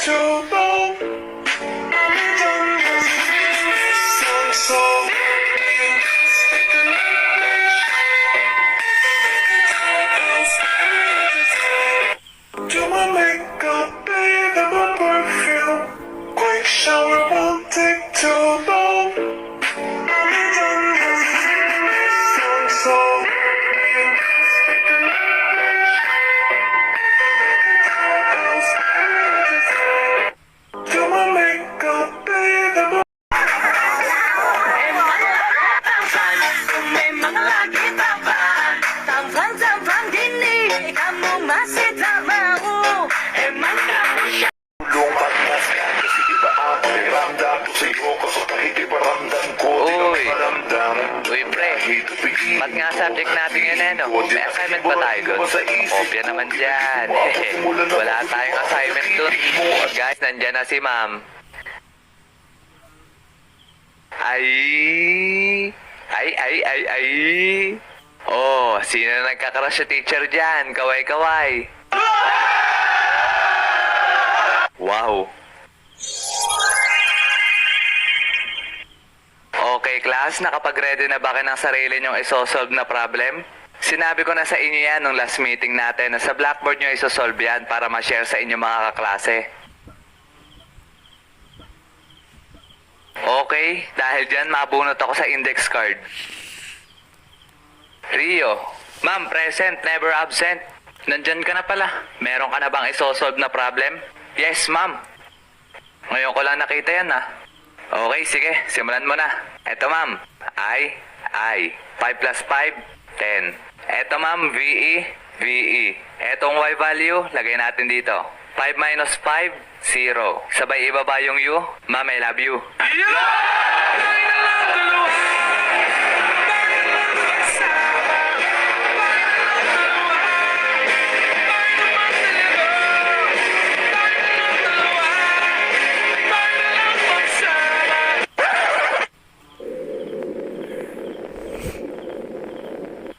too long. So do my makeup, baby, my perfume. Quick shower won't take too long. So do my makeup, baby. May mga lagi taba Tampang-tampang dini Kamu masih tak mau Emang kamu siya Lumpat mas kasi iba ang pakiramdam ko sa'yo kaso kahit iparamdam ko di ka Uy. maramdam. Uy, pre. Ba't nga subject natin yun eh, no? May assignment ba tayo dun? Kopya naman dyan. Wala tayong assignment dun. Guys, nandyan na si ma'am. Ay! Ay! Oh, sino na nagkakrush sa teacher dyan? Kaway-kaway. Wow. Okay, class, nakapag-ready na ba kayo ng sarili nyong isosolve na problem? Sinabi ko na sa inyo yan nung last meeting natin na sa blackboard nyo isosolve yan para ma-share sa inyo mga kaklase. Okay, dahil dyan mabunot ako sa index card. Rio, ma'am, present, never absent. Nandyan ka na pala. Meron ka na bang isosolve na problem? Yes, ma'am. Ngayon ko lang nakita yan, ha. Okay, sige, simulan mo na. Eto, ma'am, I. 5 plus 5, 10. Eto, ma'am, VE. Etong Y value, lagay natin dito. 5 minus 5, 0. Sabay ibaba yung U. Ma'am, I love you.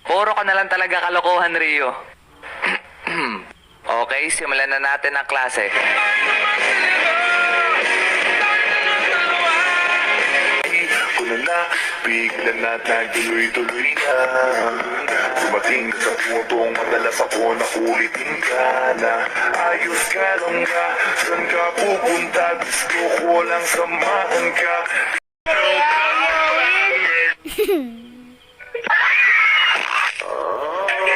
Puro ka na lang talaga kalokohan, Rio. Okay, simulan na natin ang klase. Kung na bigla na nagtuloy-tuloy na dumating ka sa puntong madalas ako nakulitin ka na ayos ka lang nga saan ka pupunta gusto ko lang samahan ka.